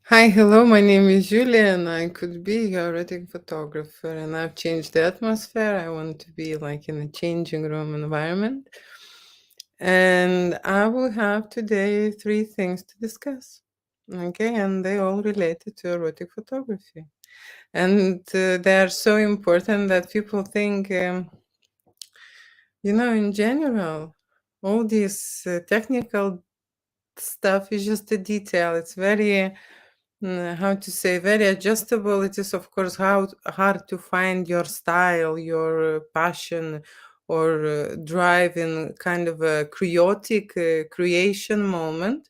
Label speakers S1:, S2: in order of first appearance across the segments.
S1: Hi, hello, my name is Julia, and I could be your wedding photographer. And I've changed the atmosphere. I want to be like in a changing room environment. And I will have today three things to discuss. Okay, and they all related to erotic photography. And they are so important that people think, in general, all this technical stuff is just a detail. It's very how to say, very adjustable. It is, of course, how hard to find your style, your passion, or drive in kind of a chaotic creation moment.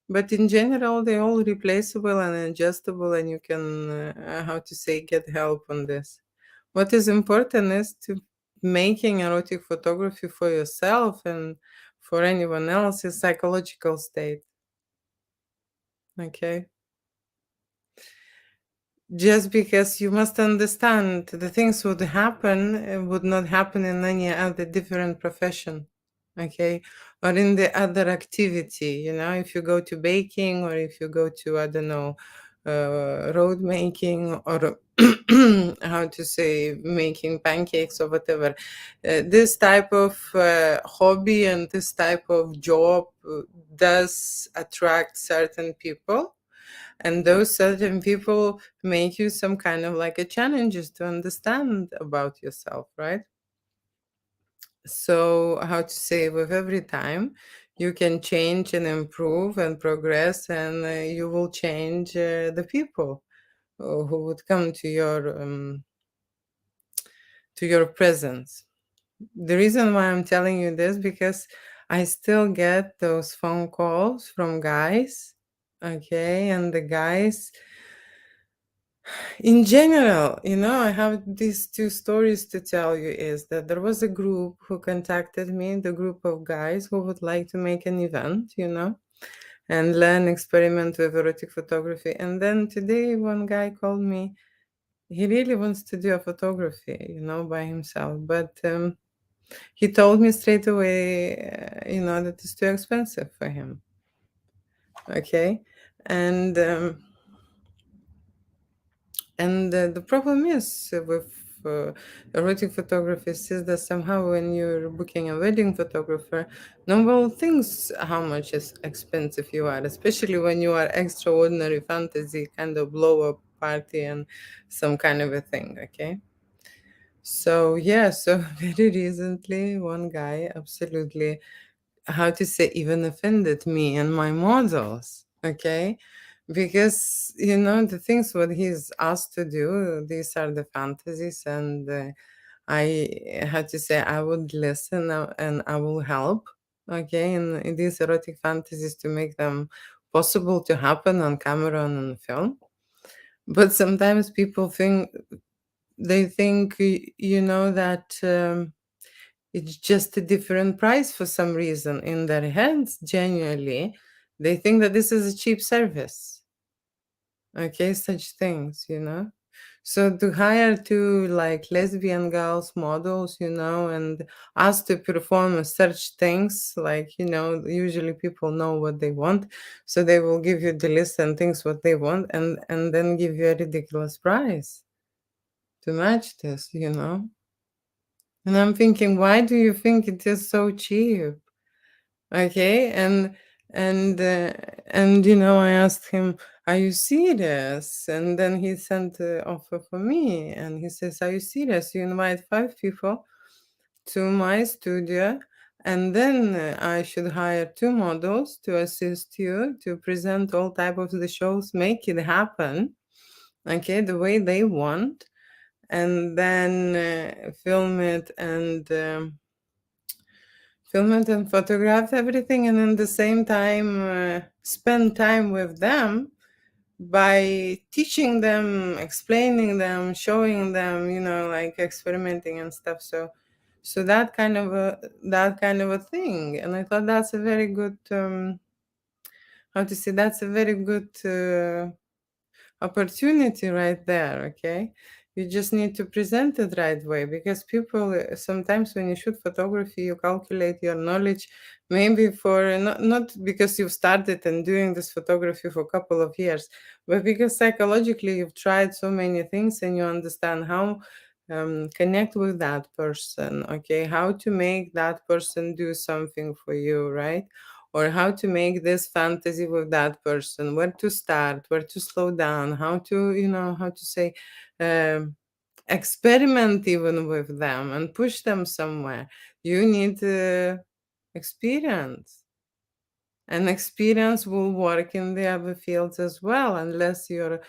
S1: But in general, they're all replaceable and adjustable, and you can, how to say, get help on this. What is important is to making erotic photography for yourself and for anyone else is psychological state. Okay. Just because you must understand the things would happen would not happen in any other different profession, okay, or in the other activity. If you go to baking, or if you go to, I don't know, road making, or how to say, making pancakes or whatever. This type of hobby and this type of job does attract certain people, and those certain people make you some kind of like a challenges to understand about yourself, right? So, how to say, with every time you can change and improve and progress, and you will change the people who would come to your presence. The reason why I'm telling you this, because I still get those phone calls from guys, okay, and the guys, in general, I have these two stories to tell you. Is that there was a group who contacted me, the group of guys who would like to make an event, and learn, experiment with erotic photography. And then today, one guy called me. He really wants to do a photography, by himself. But he told me straight away, that it's too expensive for him. Okay. And the problem is with erotic photographers is that somehow when you're booking a wedding photographer, no one thinks how much is expensive you are, especially when you are extraordinary fantasy kind of blow up party and some kind of a thing. Okay. So yeah, so very recently one guy absolutely, how to say, even offended me and my models. Okay, because the things what he's asked to do, these are the fantasies, and I had to say I would listen, and I will help, okay, in these erotic fantasies to make them possible to happen on camera and on film. But sometimes people think, that it's just a different price for some reason in their heads. Genuinely, they think that this is a cheap service. Okay, such things, So to hire two like lesbian girls models, and ask to perform such things, like, usually people know what they want, so they will give you the list and things what they want, and then give you a ridiculous price to match this. And I'm thinking, why do you think it is so cheap? Okay, and I asked him, "Are you serious?" And then he sent the offer for me, and he says, "Are you serious? You invite 5 people to my studio, and then I should hire two models to assist you to present all type of the shows, make it happen, okay, the way they want, and then film it and photograph everything, and in the same time spend time with them by teaching them, explaining them, showing them, like experimenting and stuff." So that kind of a thing, and I thought that's a very good, how to say, that's a very good opportunity right there. Okay, You just need to present it right way, because people, sometimes when you shoot photography, you calculate your knowledge maybe for not because you've started and doing this photography for a couple of years, but because psychologically you've tried so many things and you understand how connect with that person, okay, how to make that person do something for you, right? Or how to make this fantasy with that person, where to start, where to slow down, how to, how to say, um, experiment even with them and push them somewhere. You need experience, and experience will work in the other fields as well, unless your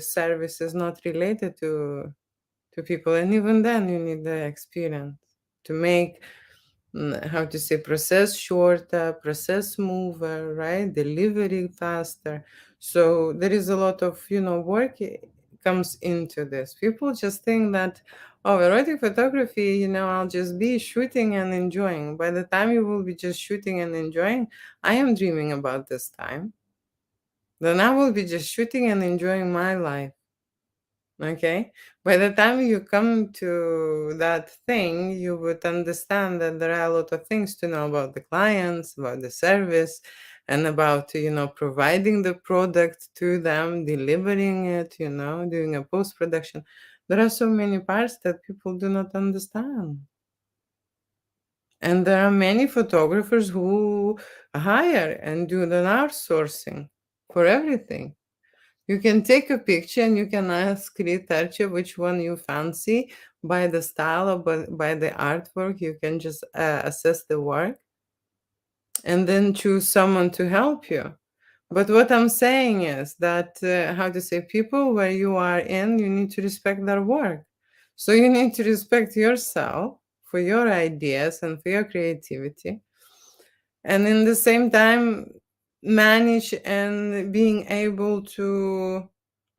S1: service is not related to people, and even then you need the experience to make, how to say, process shorter, process smoother, right? Delivery faster. So there is a lot of, work comes into this. People just think that, oh, erotic photography, I'll just be shooting and enjoying. By the time you will be just shooting and enjoying, I am dreaming about this time. Then I will be just shooting and enjoying my life. Okay. By the time you come to that thing, you would understand that there are a lot of things to know about the clients, about the service, and about, providing the product to them, delivering it, doing a post production. There are so many parts that people do not understand. And there are many photographers who hire and do the outsourcing for everything. You can take a picture and you can ask retoucher which one you fancy by the style or by the artwork. You can just assess the work and then choose someone to help you. But what I'm saying is that, how to say, people where you are in, you need to respect their work. So you need to respect yourself for your ideas and for your creativity, and in the same time manage and being able to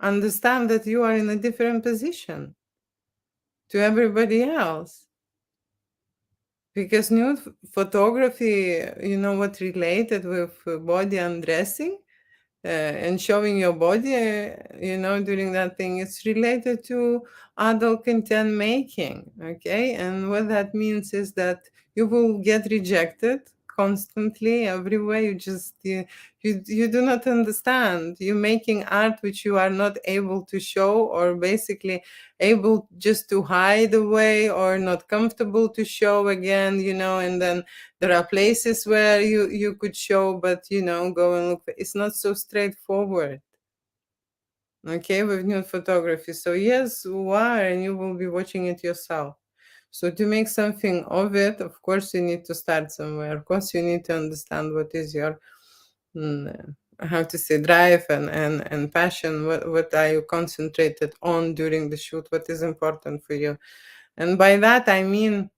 S1: understand that you are in a different position to everybody else, because nude photography, what related with body undressing, and showing your body, during that thing, it's related to adult content making. Okay. And what that means is that you will get rejected constantly everywhere. You do not understand. You're making art which you are not able to show, or basically able just to hide away, or not comfortable to show again, and then there are places where you could show, but go and look. It's not so straightforward. Okay, with nude photography. So yes, you are, and you will be watching it yourself. So to make something of it, of course, you need to start somewhere. Of course, you need to understand what is your, how to say, drive and passion. What are you concentrated on during the shoot? What is important for you? And by that I mean,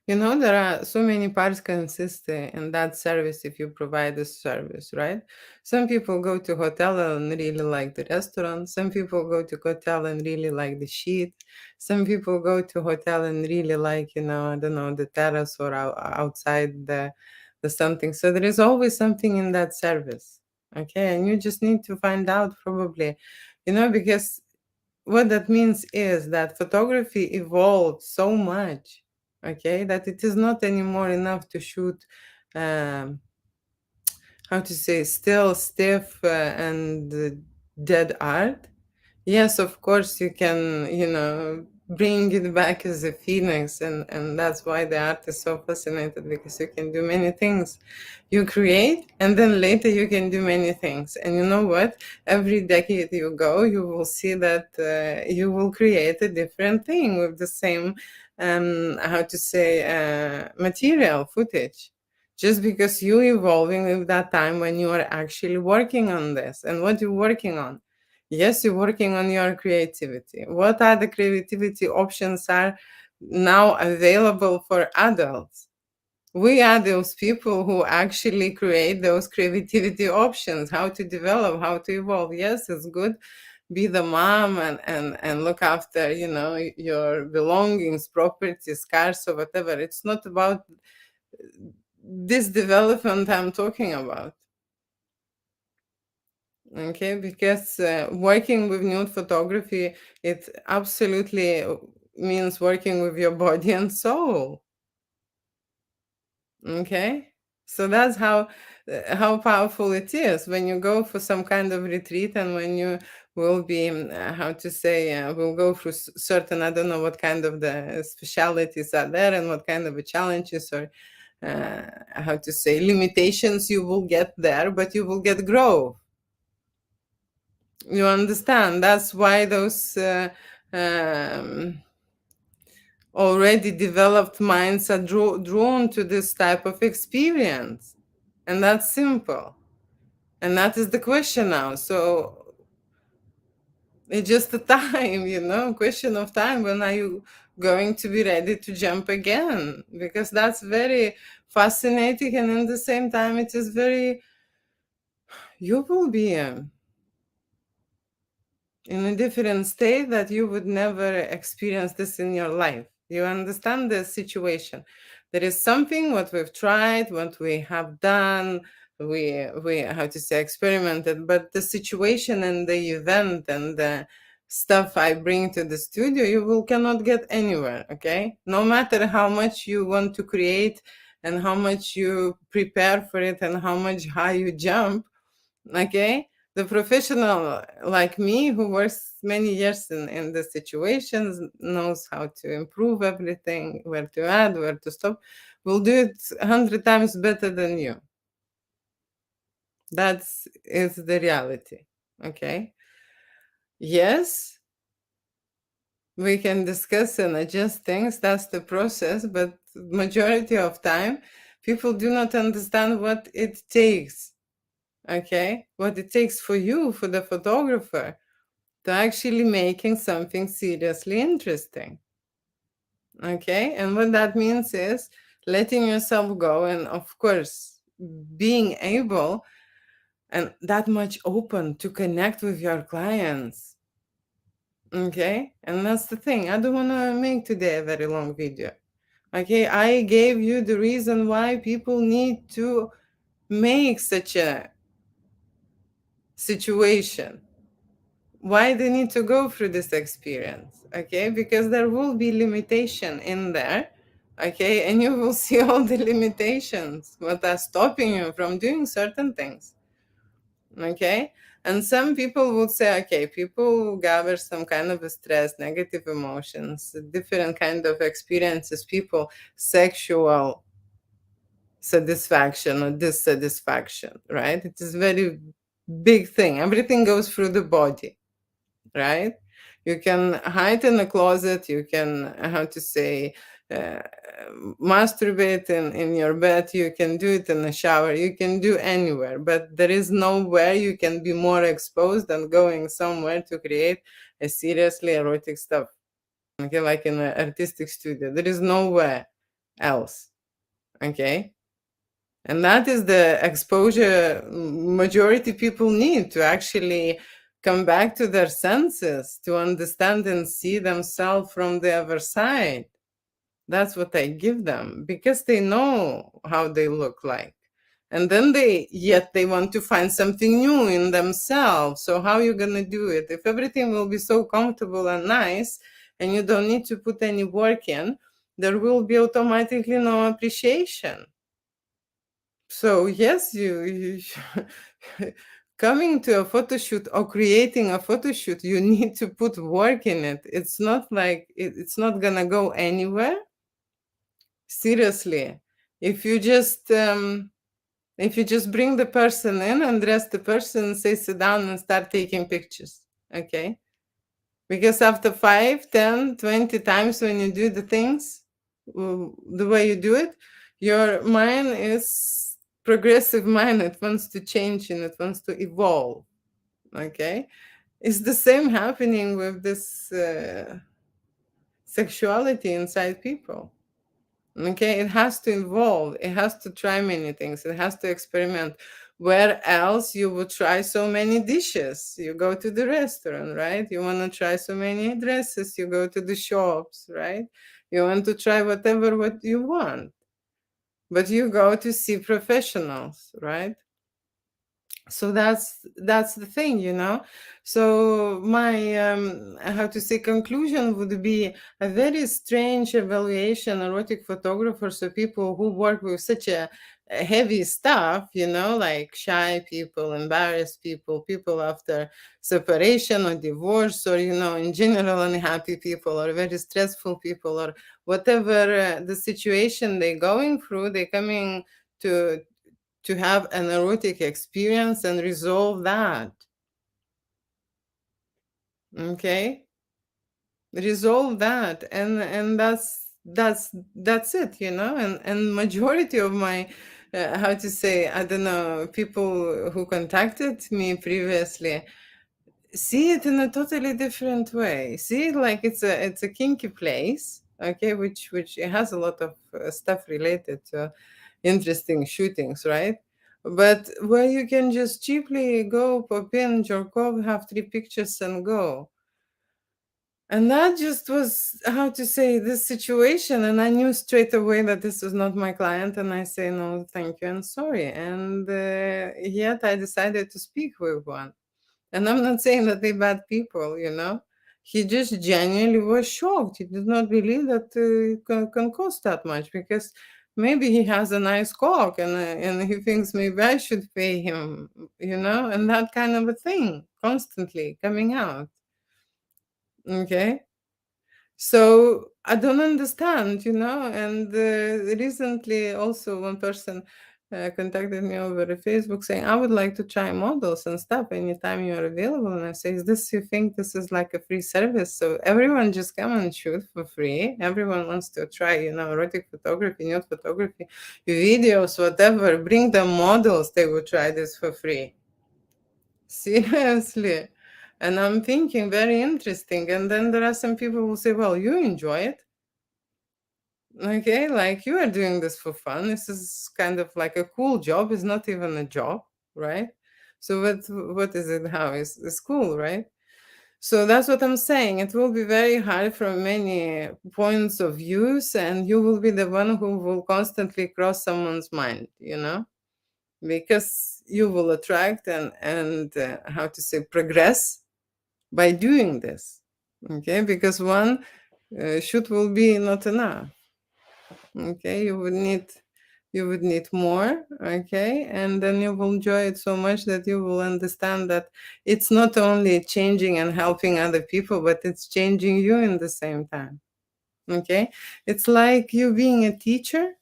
S1: there are so many parts consist in that service if you provide this service, right? Some people go to hotel and really like the restaurant. Some people go to hotel and really like the sheet. Some people go to hotel and really like, I don't know, the terrace or outside the something. So there is always something in that service. Okay, and you just need to find out probably, because what that means is that photography evolved so much, okay, that it is not anymore enough to shoot, um, how to say, still stiff and dead art. Yes, of course, you can, bring it back as a phoenix, and that's why the art is so fascinating, because you can do many things. You create, and then later you can do many things. And you know what? Every decade you go, you will see that you will create a different thing with the same, how to say, material footage. Just because you evolving with that time when you are actually working on this, and what you're working on. Yes, you're working on your creativity. What are the creativity options are now available for adults? We are those people who actually create those creativity options, how to develop, how to evolve. Yes, it's good. Be the mom and look after, your belongings, properties, cars, or whatever. It's not about this development I'm talking about. Okay, because working with nude photography, it absolutely means working with your body and soul. Okay, so that's how powerful it is when you go for some kind of retreat, and when you will be how to say will go through certain, I don't know what kind of the specialities are there and what kind of challenges or how to say limitations you will get there, but you will get growth. You understand? That's why those um, already developed minds are drawn to this type of experience. And that's simple. And that is the question now. So it's just a time, question of time. When are you going to be ready to jump again? Because that's very fascinating. And at the same time, it is very, you will be. In a different state that you would never experience this in your life. You understand the situation. There is something what we've tried, what we have done, we how to say experimented, but the situation and the event and the stuff I bring to the studio, you will cannot get anywhere. Okay, no matter how much you want to create and how much you prepare for it and how much high you jump. Okay, the professional like me who works many years in the situations knows how to improve everything, where to add, where to stop, will do it 100 times better than you. That's is the reality. Okay, yes, we can discuss and adjust things, that's the process, but majority of time people do not understand what it takes. Okay, what it takes for you, for the photographer, to actually making something seriously interesting. Okay, and what that means is letting yourself go, and of course being able and that much open to connect with your clients. Okay, and that's the thing, I don't want to make today a very long video. Okay, I gave you the reason why people need to make such a situation, why they need to go through this experience. Okay, because there will be limitation in there. Okay, and you will see all the limitations what are stopping you from doing certain things. Okay, and some people would say, okay, people gather some kind of a stress, negative emotions, different kind of experiences, people sexual satisfaction or dissatisfaction, right? It is very big thing, everything goes through the body, right? You can hide in a closet, you can, how to say, uh, masturbate in your bed, you can do it in the shower, you can do anywhere, but there is nowhere you can be more exposed than going somewhere to create a seriously erotic stuff. Okay, like in an artistic studio, there is nowhere else. Okay, and that is the exposure majority people need to actually come back to their senses, to understand and see themselves from the other side. That's what I give them because they know how they look like. And then yet they want to find something new in themselves. So how you going to do it? If everything will be so comfortable and nice and you don't need to put any work in, there will be automatically no appreciation. So yes, you coming to a photo shoot or creating a photo shoot, you need to put work in it. It's not like it's not gonna go anywhere. Seriously, if you just bring the person in and dress the person, say sit down and start taking pictures, okay? Because after 5, 10, 20 times when you do the things the way you do it, your mind is progressive mind. It wants to change and it wants to evolve. Okay, it's the same happening with this sexuality inside people. Okay, it has to evolve, it has to try many things, it has to experiment. Where else you would try so many dishes? You go to the restaurant, right? You want to try so many dresses, you go to the shops, right? You want to try whatever what you want, but you go to see professionals, right? So that's the thing, you know. So my how to say conclusion would be a very strange evaluation erotic photographers, so people who work with such a heavy stuff, you know, like shy people, embarrassed people, people after separation or divorce, or, you know, in general unhappy people, or very stressful people, or whatever the situation they're going through, they're coming to have an erotic experience and resolve that. Okay, resolve that, and that's it, you know. And majority of my how to say, I don't know, people who contacted me previously see it in a totally different way, see it like it's a kinky place, okay, which it has a lot of stuff related to interesting shootings, right? But where you can just cheaply go pop in, jerk off, have 3 pictures and go. And that just was, how to say, this situation. And I knew straight away that this was not my client. And I say, no, thank you and sorry. And yet I decided to speak with one. And I'm not saying that they're bad people, you know. He just genuinely was shocked. He did not believe that it can cost that much, because maybe he has a nice cock, and he thinks maybe I should pay him, you know, and that kind of a thing constantly coming out. Okay. So I don't understand, you know. And recently, also, one person contacted me over Facebook saying, "I would like to try models and stuff anytime you are available." And I say, "Is this, you think this is like a free service? So everyone just come and shoot for free? Everyone wants to try, you know, erotic photography, nude photography, videos, whatever. Bring them models; they will try this for free." Seriously. And I'm thinking, very interesting. And then there are some people who say, well, you enjoy it. Okay, like you are doing this for fun. This is kind of like a cool job. It's not even a job, right? So what is it? How is it's cool, right? So that's what I'm saying. It will be very hard from many points of views, and you will be the one who will constantly cross someone's mind, you know, because you will attract and how to say, progress by doing this. Okay, because one shoot will be not enough. Okay, you would need more. Okay, and then you will enjoy it so much that you will understand that it's not only changing and helping other people, but it's changing you in the same time. Okay, it's like you being a teacher,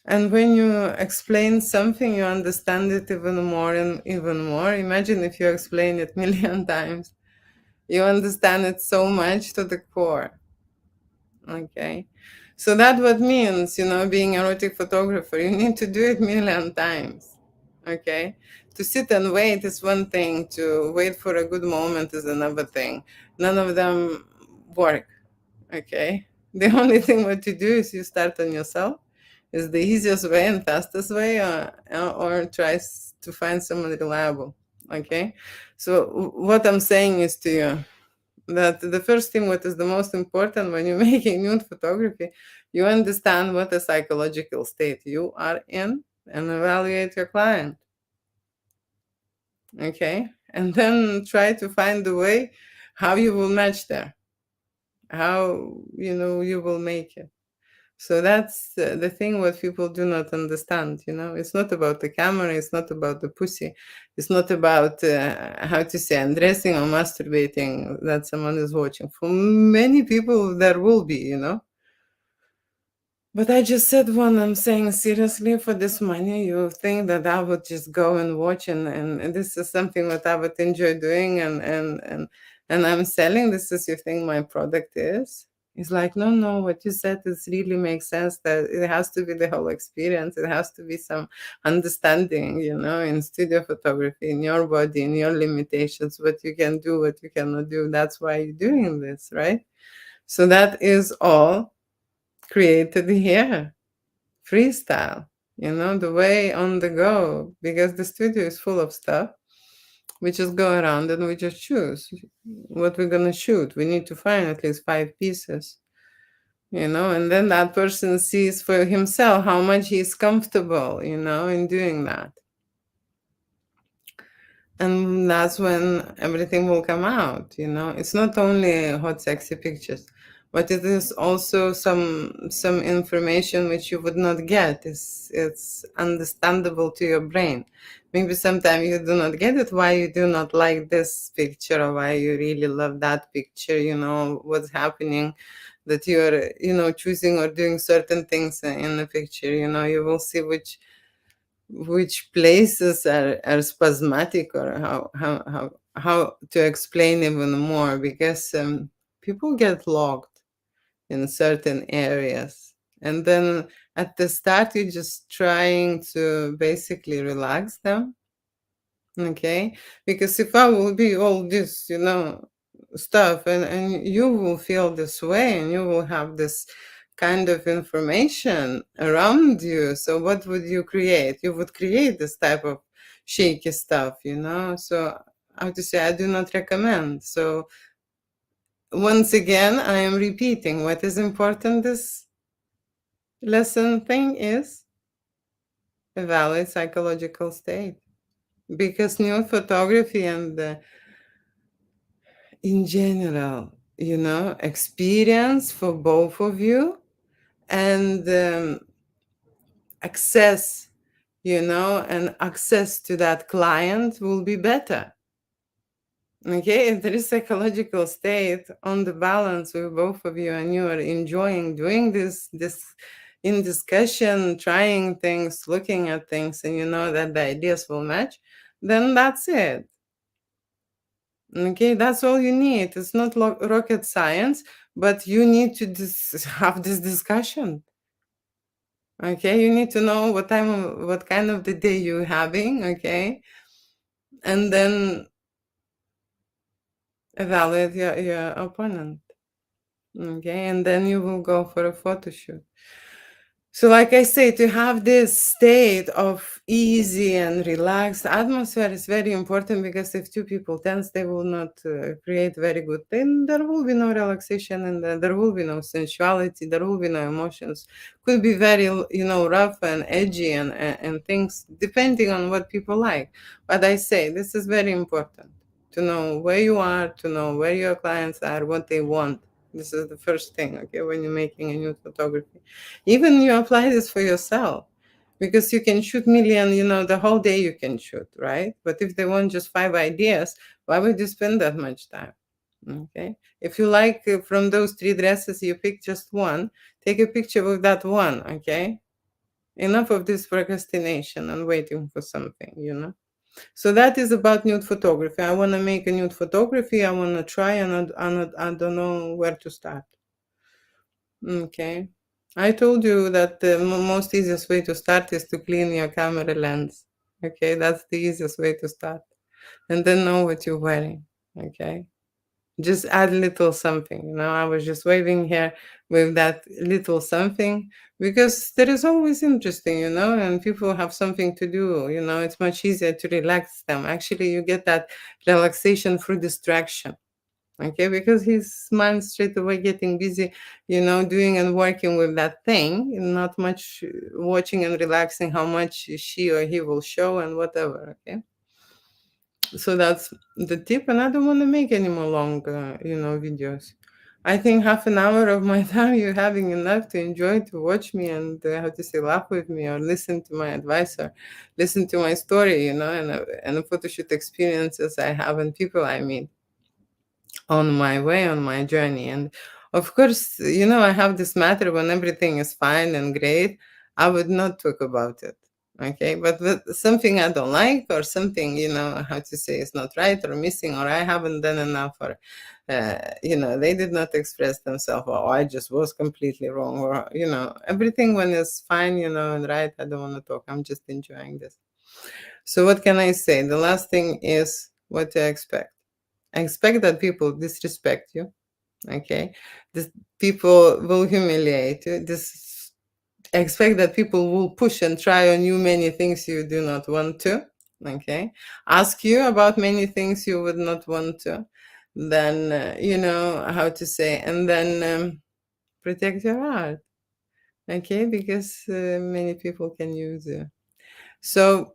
S1: and when you explain something, you understand it even more and even more. Imagine if you explain it million times, you understand it so much to the core. Okay, so that what means, you know, being erotic photographer, you need to do it million times. Okay, to sit and wait is one thing, to wait for a good moment is another thing. None of them work. Okay, the only thing what you do is you start on yourself, is the easiest way and fastest way, or tries to find someone reliable. Okay, so what I'm saying is to you that the first thing, what is the most important when you're making nude photography, you understand what a psychological state you are in and evaluate your client. Okay, and then try to find the way how you will match there, how, you know, you will make it. So that's the thing what people do not understand, you know. It's not about the camera, it's not about the pussy, it's not about how to say, undressing or masturbating that someone is watching. For many people there will be, you know. But I just said one, I'm saying, seriously, for this money, you think that I would just go and watch, and this is something that I would enjoy doing, and I'm selling this, is you think my product is? It's like, no, no, what you said is really makes sense, that it has to be the whole experience. It has to be some understanding, you know, in studio photography, in your body, in your limitations, what you can do, what you cannot do. That's why you're doing this, right? So that is all created here, freestyle, you know, the way on the go, because the studio is full of stuff. We just go around and we just choose what we're gonna shoot. We need to find at least 5 pieces, you know, and then that person sees for himself how much he's comfortable, you know, in doing that. And that's when everything will come out, you know. It's not only hot sexy pictures, but it is also some information which you would not get. It's understandable to your brain. Maybe sometimes you do not get it, why you do not like this picture, or why you really love that picture, you know, what's happening, that you're, you know, choosing or doing certain things in the picture. You know, you will see which places are spasmatic, or how to explain even more, because people get locked in certain areas, and then at the start you're just trying to basically relax them. Okay, because if I will be all this, you know, stuff, and you will feel this way, and you will have this kind of information around you, so what would you create? You would create this type of shaky stuff, you know. So how to say, I do not recommend. So once again, I am repeating what is important. This lesson thing is a valid psychological state, because nude photography and in general, you know, experience for both of you, and access, you know, and access to that client will be better. Okay, if there is psychological state on the balance with both of you, and you are enjoying doing this in discussion, trying things, looking at things, and you know that the ideas will match, then that's it. Okay, that's all you need. It's not rocket science, but you need to have this discussion. Okay, you need to know what kind of the day you're having. Okay, and then evaluate your opponent. Okay, and then you will go for a photo shoot. So, like I say, to have this state of easy and relaxed atmosphere is very important, because if two people tense, they will not create very good. Then there will be no relaxation, and there will be no sensuality. There will be no emotions. Could be very, you know, rough and edgy, and things depending on what people like. But I say this is very important to know where you are, to know where your clients are, what they want. This is the first thing, okay, when you're making a nude photography. Even you apply this for yourself, because you can shoot million, you know, the whole day you can shoot, right? But if they want just 5 ideas, why would you spend that much time? Okay. If you like from those 3 dresses, you pick just one, take a picture of that one, okay? Enough of this procrastination and waiting for something, you know? So that is about nude photography. I want to make a nude photography. I want to try, and I don't know where to start. Okay. I told you that the most easiest way to start is to clean your camera lens. Okay, that's the easiest way to start. And then know what you're wearing. Okay. Just add little something. You know, I was just waving here with that little something, because there is always interesting, you know, and people have something to do. You know, it's much easier to relax them. Actually, you get that relaxation through distraction. Okay, because his mind straight away getting busy, you know, doing and working with that thing, not much watching and relaxing how much she or he will show and whatever. Okay, so that's the tip, and I don't want to make any more long, you know, videos. I think half an hour of my time you're having enough to enjoy, to watch me, and how to say, laugh with me, or listen to my advice, or listen to my story, you know, and the photo shoot experiences I have and people I meet on my way, on my journey. And of course, you know, I have this matter when everything is fine and great, I would not talk about it. Okay, but with something I don't like, or something, you know, how to say, is not right or missing, or I haven't done enough, or you know, they did not express themselves, or I just was completely wrong, or you know, everything when it's fine, you know, and right, I don't want to talk. I'm just enjoying this. So what can I say? The last thing is what to expect. Expect that people disrespect you. Okay, this people will humiliate you. This expect that people will push and try on you many things you do not want to. Okay, ask you about many things you would not want to. Then you know how to say, and then protect your heart. Okay, because many people can use you. So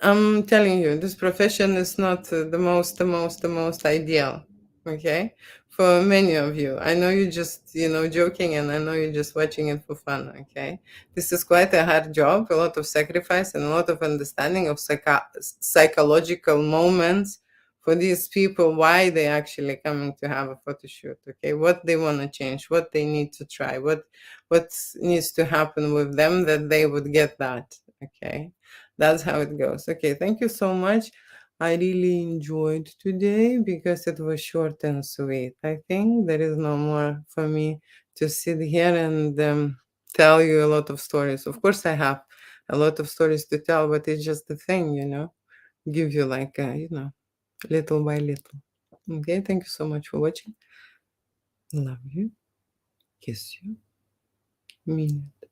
S1: I'm telling you, this profession is not the most ideal. Okay, for many of you, I know you're just joking, and I know you're just watching it for fun. Okay, this is quite a hard job, a lot of sacrifice, and a lot of understanding of psychological moments for these people. Why they actually coming to have a photo shoot? Okay, what they want to change, what they need to try, what needs to happen with them that they would get that. Okay, that's how it goes. Okay, thank you so much. I really enjoyed today because it was short and sweet. I think there is no more for me to sit here and tell you a lot of stories. Of course, I have a lot of stories to tell, but it's just the thing. Give you like, little by little. Okay, thank you so much for watching. Love you. Kiss you. Mean it.